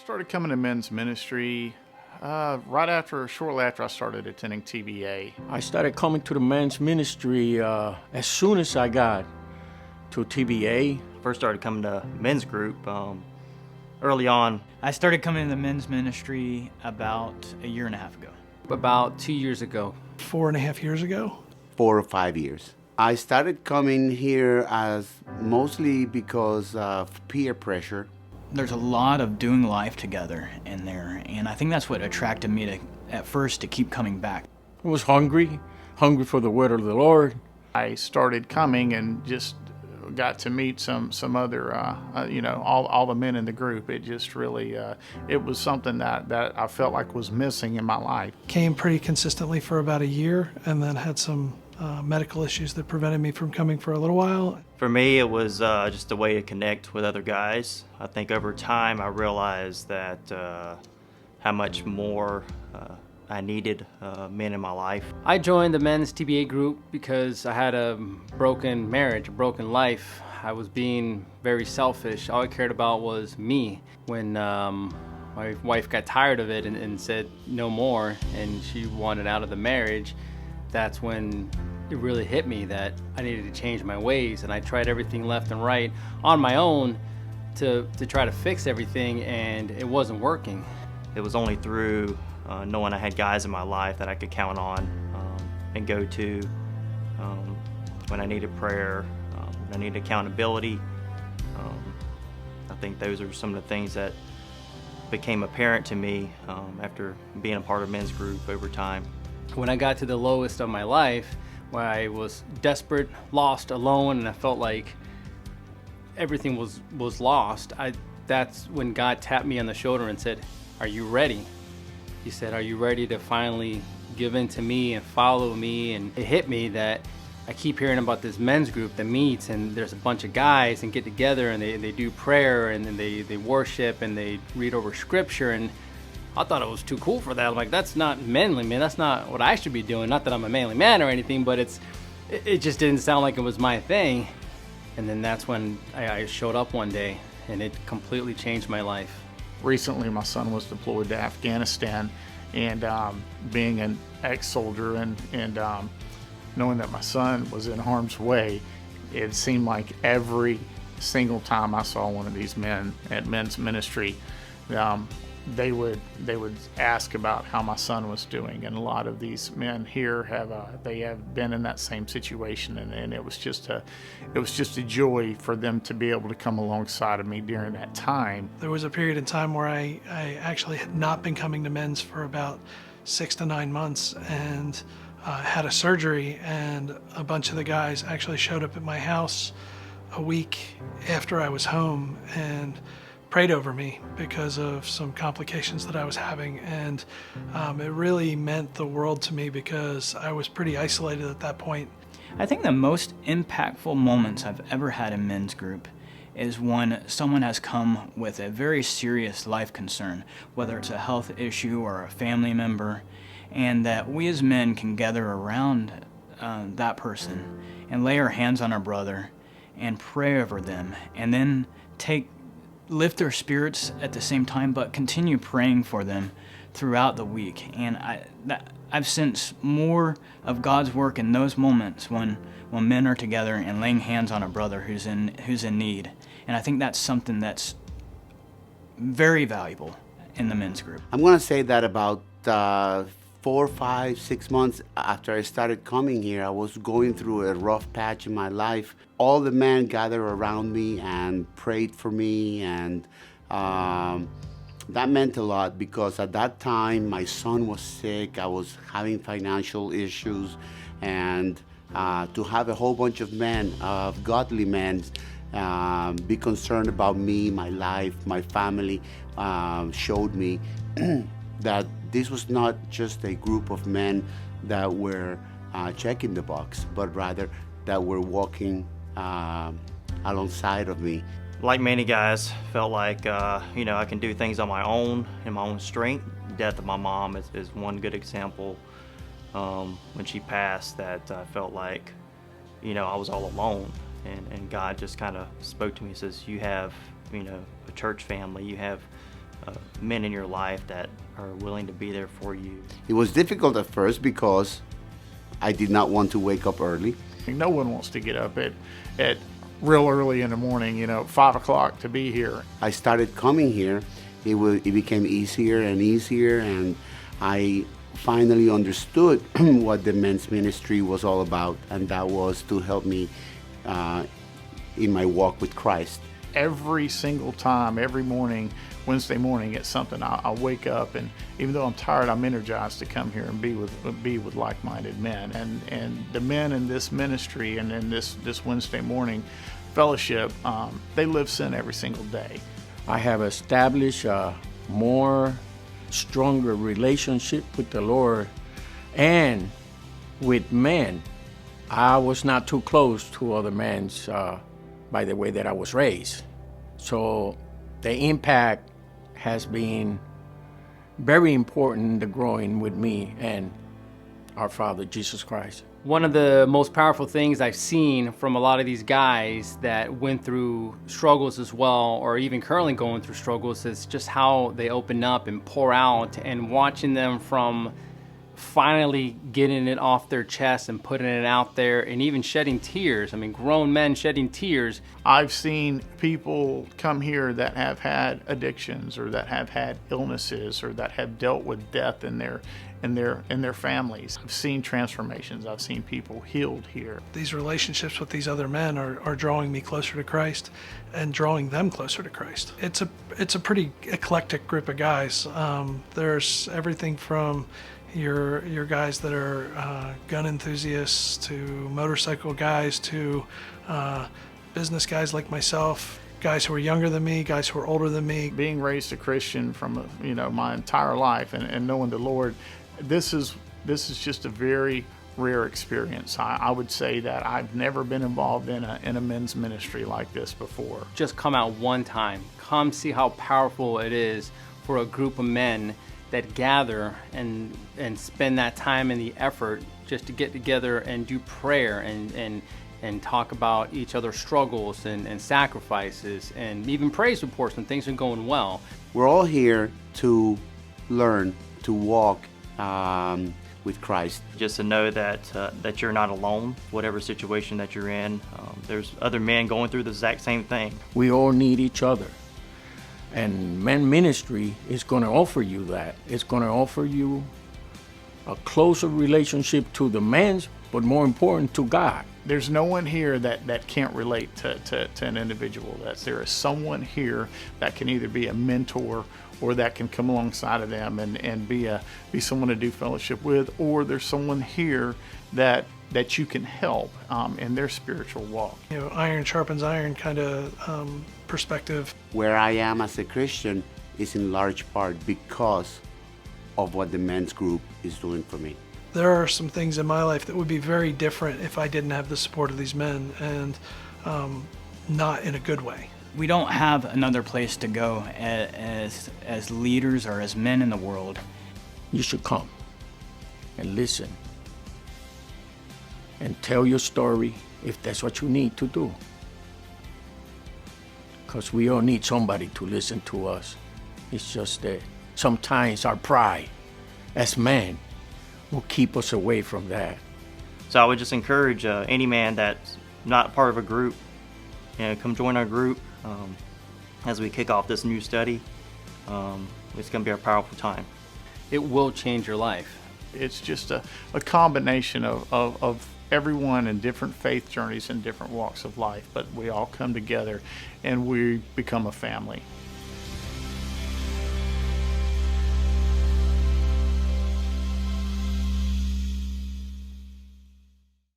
Started coming to men's ministry shortly after I started attending TBA. I started coming to the men's ministry as soon as I got to TBA. First started coming to men's group early on. I started coming to the men's ministry about a year and a half ago. About 2 years ago. 4.5 years ago. 4 or 5 years. I started coming here as mostly because of peer pressure. There's a lot of doing life together in there, and I think that's what attracted me at first to keep coming back. I was hungry for the word of the Lord. I started coming and just got to meet some other, all the men in the group. It just really, it was something that I felt like was missing in my life. Came pretty consistently for about a year and then had some medical issues that prevented me from coming for a little while. For me, it was just a way to connect with other guys. I think over time I realized that how much more I needed men in my life. I joined the men's TBA group because I had a broken marriage, a broken life. I was being very selfish. All I cared about was me. When my wife got tired of it and said no more, and she wanted out of the marriage, that's when it really hit me that I needed to change my ways. And I tried everything left and right on my own to try to fix everything, and it wasn't working. It was only through knowing I had guys in my life that I could count on and go to when I needed prayer, when I needed accountability. I think those are some of the things that became apparent to me after being a part of men's group over time. When I got to the lowest of my life, where I was desperate, lost, alone, and I felt like everything was lost, that's when God tapped me on the shoulder and said, "Are you ready?" He said, "Are you ready to finally give in to me and follow me?" And it hit me that I keep hearing about this men's group that meets, and there's a bunch of guys and get together and they do prayer and then they worship and they read over scripture, and I thought it was too cool for that. I'm like, that's not manly, man. That's not what I should be doing. Not that I'm a manly man or anything, but it just didn't sound like it was my thing. And then that's when I showed up one day, and it completely changed my life. Recently, my son was deployed to Afghanistan, and being an ex-soldier and knowing that my son was in harm's way, it seemed like every single time I saw one of these men at men's ministry, they would ask about how my son was doing, and a lot of these men here have been in that same situation, and it was just a joy for them to be able to come alongside of me during that time. There was a period in time where I actually had not been coming to men's for about 6 to 9 months, and had a surgery, and a bunch of the guys actually showed up at my house a week after I was home and prayed over me because of some complications that I was having, and it really meant the world to me because I was pretty isolated at that point. I think the most impactful moments I've ever had in men's group is when someone has come with a very serious life concern, whether it's a health issue or a family member, and that we as men can gather around that person and lay our hands on our brother and pray over them, and then lift their spirits at the same time, but continue praying for them throughout the week. And I've sensed more of God's work in those moments when men are together and laying hands on a brother who's in need. And I think that's something that's very valuable in the men's group. I'm going to say that about 4, 5, 6 months after I started coming here, I was going through a rough patch in my life. All the men gathered around me and prayed for me, and that meant a lot because at that time my son was sick, I was having financial issues, and to have a whole bunch of men, of godly men, be concerned about me, my life, my family, showed me that this was not just a group of men that were checking the box, but rather that were walking alongside of me. Like many guys, felt like I can do things on my own, in my own strength. The death of my mom is one good example. When she passed, that I felt like I was all alone, and God just kind of spoke to me and says, you have a church family, you have men in your life that are willing to be there for you. It was difficult at first because I did not want to wake up early. No one wants to get up at real early in the morning, 5 o'clock to be here. I started coming here. It became easier and easier, and I finally understood what the men's ministry was all about, and that was to help me in my walk with Christ. Every single time, every morning, Wednesday morning, it's something I wake up, and even though I'm tired, I'm energized to come here and be with like-minded men. And the men in this ministry and in this Wednesday morning fellowship, they live sin every single day. I have established a more stronger relationship with the Lord and with men. I was not too close to other men by the way that I was raised. So the impact has been very important in the growing with me and our Father, Jesus Christ. One of the most powerful things I've seen from a lot of these guys that went through struggles as well, or even currently going through struggles, is just how they open up and pour out, and watching them from finally getting it off their chest and putting it out there and even shedding tears. I mean, grown men shedding tears. I've seen people come here that have had addictions or that have had illnesses or that have dealt with death in their families. I've seen transformations. I've seen people healed here. These relationships with these other men are drawing me closer to Christ and drawing them closer to Christ. It's a pretty eclectic group of guys. There's everything from your guys that are gun enthusiasts to motorcycle guys to business guys like myself, guys who are younger than me, guys who are older than me. Being raised a Christian from my entire life and knowing the Lord, this is just a very rare experience. I would say that I've never been involved in a men's ministry like this before. Just come out one time. Come see how powerful it is for a group of men that gather and spend that time and the effort just to get together and do prayer and talk about each other's struggles and sacrifices and even praise reports when things are going well. We're all here to learn, to walk with Christ. Just to know that you're not alone, whatever situation that you're in. There's other men going through the exact same thing. We all need each other. And men ministry is going to offer you that. It's going to offer you a closer relationship to the men's, but more important, to God. There's no one here that can't relate to an individual. There is someone here that can either be a mentor or that can come alongside of them and be someone to do fellowship with, or there's someone here that you can help in their spiritual walk. Iron sharpens iron kind of perspective. Where I am as a Christian is in large part because of what the men's group is doing for me. There are some things in my life that would be very different if I didn't have the support of these men, and not in a good way. We don't have another place to go as leaders or as men in the world. You should come and listen and tell your story if that's what you need to do. Because we all need somebody to listen to us. It's just that sometimes our pride as men will keep us away from that. So I would just encourage any man that's not part of a group, come join our group as we kick off this new study. It's going to be a powerful time. It will change your life. It's just a combination of everyone in different faith journeys and different walks of life, but we all come together and we become a family.